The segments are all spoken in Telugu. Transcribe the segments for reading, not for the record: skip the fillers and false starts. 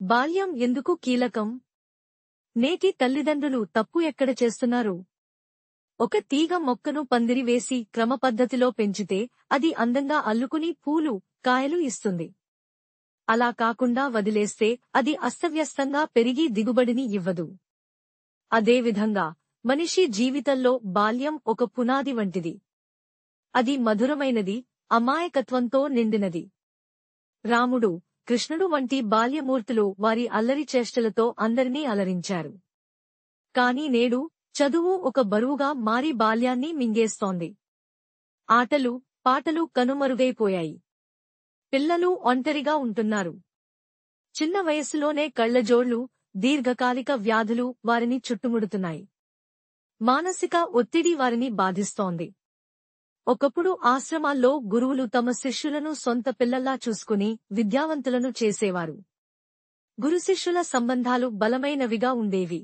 బాల్యం ఎందుకు కీలకం? నేటి తల్లిదండ్రులు తప్పు ఎక్కడ చేస్తున్నారు? ఒక తీగ మొక్కను పందిరివేసి క్రమపద్ధతిలో పెంచితే అది అందంగా అల్లుకుని పూలు, కాయలు ఇస్తుంది. అలా కాకుండా వదిలేస్తే అది అస్తవ్యస్తంగా పెరిగి దిగుబడిని ఇవ్వదు. అదేవిధంగా మనిషి జీవితంలో బాల్యం ఒక పునాది వంటిది. అది మధురమైనది, అమాయకత్వంతో నిండినది. రాముడు, కృష్ణుడు వంటి బాల్యమూర్తులు వారి అల్లరి చేష్టలతో అందరినీ అలరించారు. కాని నేడు చదువు ఒక బరువుగా మారి బాల్యాన్ని మింగేస్తోంది. ఆటలు, పాటలు కనుమరుగైపోయాయి. పిల్లలు ఒంటరిగా ఉంటున్నారు. చిన్న వయస్సులోనే కళ్లజోళ్లు, దీర్ఘకాలిక వ్యాధులు వారిని చుట్టుముడుతున్నాయి. మానసిక ఒత్తిడి వారిని బాధిస్తోంది. ఒకప్పుడు ఆశ్రమాల్లో గురువులు తమ శిష్యులను సొంత పిల్లల్లా చూసుకుని విద్యావంతులను చేసేవారు. గురుశిష్యుల సంబంధాలు బలమైనవిగా ఉండేవి.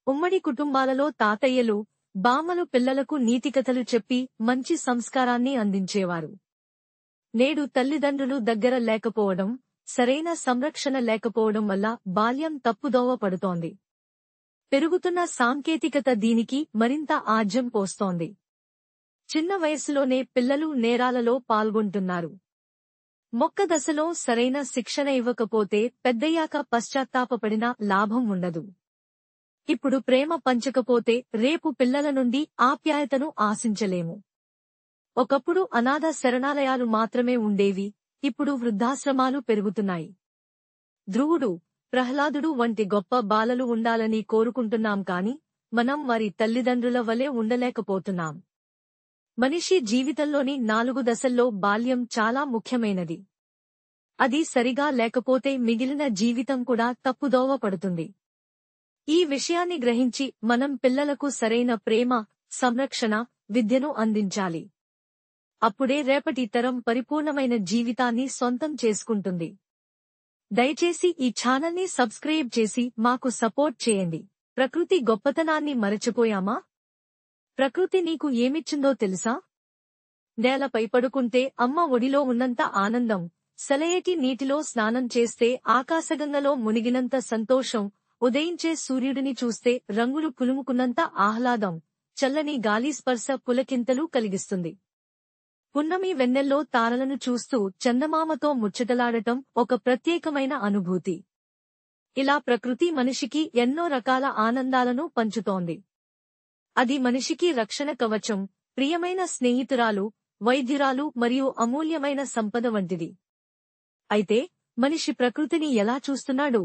ఉమ్మడి కుటుంబాలలో తాతయ్యలు, బామ్మలు పిల్లలకు నీతికథలు చెప్పి మంచి సంస్కారాన్ని అందించేవారు. నేడు తల్లిదండ్రులు దగ్గర లేకపోవడం, సరైన సంరక్షణ లేకపోవడం వల్ల బాల్యం తప్పుదోవ పడుతోంది. పెరుగుతున్న సాంకేతికత దీనికి మరింత ఆజ్యం పోస్తోంది. చిన్న వయస్సులోనే పిల్లలు నేరాలలో పాల్గొంటున్నారు. మొక్క దశలో సరైన శిక్షణ ఇవ్వకపోతే పెద్దయ్యాక పశ్చాత్తాపపడినా లాభం ఉండదు. ఇప్పుడు ప్రేమ పంచకపోతే రేపు పిల్లల నుండి ఆప్యాయతను ఆశించలేము. ఒకప్పుడు అనాథ శరణాలయాలు మాత్రమే ఉండేవి, ఇప్పుడు వృద్ధాశ్రమాలు పెరుగుతున్నాయి. ధ్రువుడు, ప్రహ్లాదుడు వంటి గొప్ప బాలలు ఉండాలని కోరుకుంటున్నాం కాని మనం వారి తల్లిదండ్రుల వలె ఉండలేకపోతున్నాం. మనిషి జీవితంలోని 4 దశల్లో బాల్యం చాలా ముఖ్యమైనది. అది సరిగా లేకపోతే మిగిలిన జీవితం కూడా తప్పుదోవ పడుతుంది. ఈ విషయాన్ని గ్రహించి మనం పిల్లలకు సరైన ప్రేమ, సంరక్షణ, విద్యను అందించాలి. అప్పుడే రేపటి తరం పరిపూర్ణమైన జీవితాన్ని సొంతం చేసుకుంటుంది. దయచేసి ఈ ఛానల్ని సబ్స్క్రైబ్ చేసి మాకు సపోర్ట్ చేయండి. ప్రకృతి గొప్పతనాన్ని మరచిపోయామా? ప్రకృతి నీకు ఏమిచ్చిందో తెలుసా? నేలపై పడుకుంటే అమ్మ ఒడిలో ఉన్నంత ఆనందం, సెలయేటి నీటిలో స్నానం చేస్తే ఆకాశగంగలో మునిగినంత సంతోషం, ఉదయించే సూర్యుడిని చూస్తే రంగులు పులుముకున్నంత ఆహ్లాదం, చల్లని గాలి స్పర్శ పులకింతలు కలిగిస్తుంది. పున్నమి వెన్నెల్లో తారలను చూస్తూ చందమామతో ముచ్చటలాడటం ఒక ప్రత్యేకమైన అనుభూతి. ఇలా ప్రకృతి మనిషికి ఎన్నో రకాల ఆనందాలను పంచుతోంది. అది మనిషికి రక్షణ కవచం, ప్రియమైన స్నేహితురాలు, వైద్యురాలు మరియు అమూల్యమైన సంపద వంటిది. అయితే మనిషి ప్రకృతిని ఎలా చూస్తున్నాడు?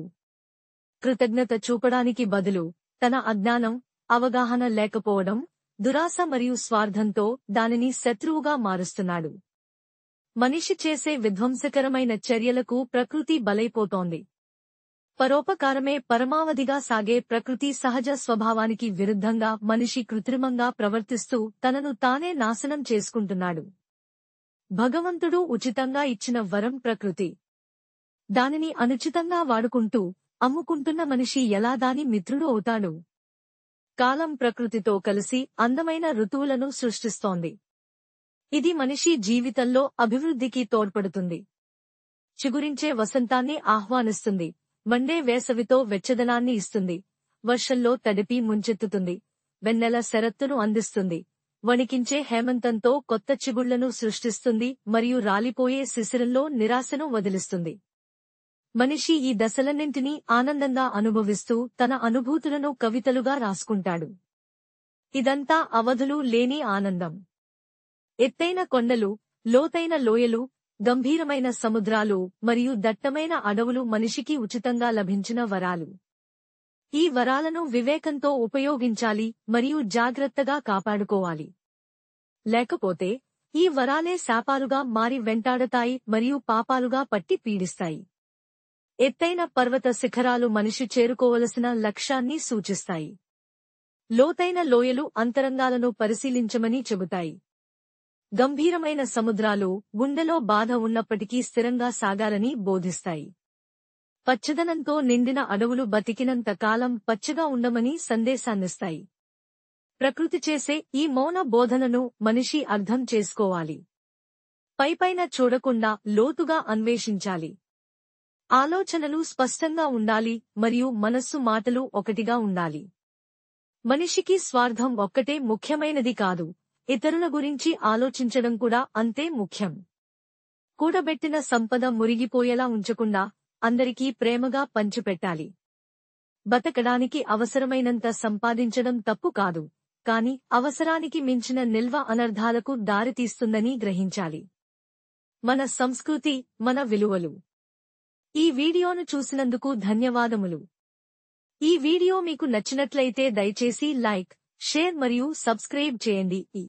కృతజ్ఞత చూపడానికి బదులు తన అజ్ఞానం, అవగాహన లేకపోవడం, దురాశ మరియు స్వార్థంతో దానిని శత్రువుగా మారుస్తున్నాడు. మనిషి చేసే విధ్వంసకరమైన చర్యలకు ప్రకృతి బలైపోతోంది. పరోపకారమే పరమావధిగా సాగే ప్రకృతి సహజ స్వభావానికి విరుద్ధంగా మనిషి కృత్రిమంగా ప్రవర్తిస్తూ తనను తానే నాశనం చేసుకుంటున్నాడు. భగవంతుడు ఉచితంగా ఇచ్చిన వరం ప్రకృతి. దానిని అనుచితంగా వాడుకుంటూ, అమ్ముకుంటున్న మనిషి ఎలా దాని మిత్రుడు అవుతాడు? కాలం ప్రకృతితో కలిసి అందమైన ఋతువులను సృష్టిస్తోంది. ఇది మనిషి జీవితంలో అభివృద్ధికి తోడ్పడుతుంది. చిగురించే వసంతాన్ని ఆహ్వానిస్తుంది. మండే వేసవితో వెచ్చదనాన్ని ఇస్తుంది. వర్షంలో తడిపి ముంచెత్తుతుంది. వెన్నెల శరత్తును అందిస్తుంది. వణికించే హేమంతంతో కొత్త చిగుళ్లను సృష్టిస్తుంది మరియు రాలిపోయే శిశిరంలో నిరాశను వదిలిస్తుంది. మనిషి ఈ దశలన్నింటినీ ఆనందంగా అనుభవిస్తూ తన అనుభూతులను కవితలుగా రాసుకుంటాడు. ఇదంతా అవధులు లేని ఆనందం. ఎత్తైన కొండలు, లోతైన లోయలు, గంభీరమైన సముద్రాలు మరియు దట్టమైన అడవులు మనిషికి ఉచితంగా లభించిన వరాలు. ఈ వరాలను వివేకంతో ఉపయోగించాలి మరియు జాగ్రత్తగా కాపాడుకోవాలి. లేకపోతే ఈ వరాలే శాపాలుగా మారి వెంటాడతాయి మరియు పాపాలుగా పట్టి పీడిస్తాయి. ఎత్తైన పర్వత శిఖరాలు మనిషి చేరుకోవలసిన లక్ష్యాన్ని సూచిస్తాయి. లోతైన లోయలు అంతరంగాలను పరిశీలించమని చెబుతాయి. గంభీరమైన సముద్రాలు గుండెలో బాధ ఉన్నప్పటికీ స్థిరంగా సాగాలని బోధిస్తాయి. పచ్చదనంతో నిండిన అడవులు బతికినంత కాలం పచ్చగా ఉండమని సందేశాన్నిస్తాయి. ప్రకృతి చేసే ఈ మౌన బోధనను మనిషి అర్థం చేసుకోవాలి. పైపైన చూడకుండా లోతుగా అన్వేషించాలి. ఆలోచనలు స్పష్టంగా ఉండాలి మరియు మనస్సు మాటలు ఒకటిగా ఉండాలి. మనిషికి స్వార్థం ఒక్కటే ముఖ్యమైనది కాదు, ఇతరుల గురించి ఆలోచించడం కూడా అంతే ముఖ్యం. కూడబెట్టిన సంపద మురిగిపోయేలా ఉంచకుండా అందరికీ ప్రేమగా పంచిపెట్టాలి. బతకడానికి అవసరమైనంత సంపాదించడం తప్పు కాదు, కాని అవసరానికి మించిన నిల్వ అనర్థాలకు దారితీస్తుందని గ్రహించాలి. మన సంస్కృతి, మన విలువలు. ఈ వీడియోను చూసినందుకు ధన్యవాదములు. ఈ వీడియో మీకు నచ్చినట్లయితే దయచేసి లైక్, షేర్ మరియు సబ్స్క్రైబ్ చేయండి.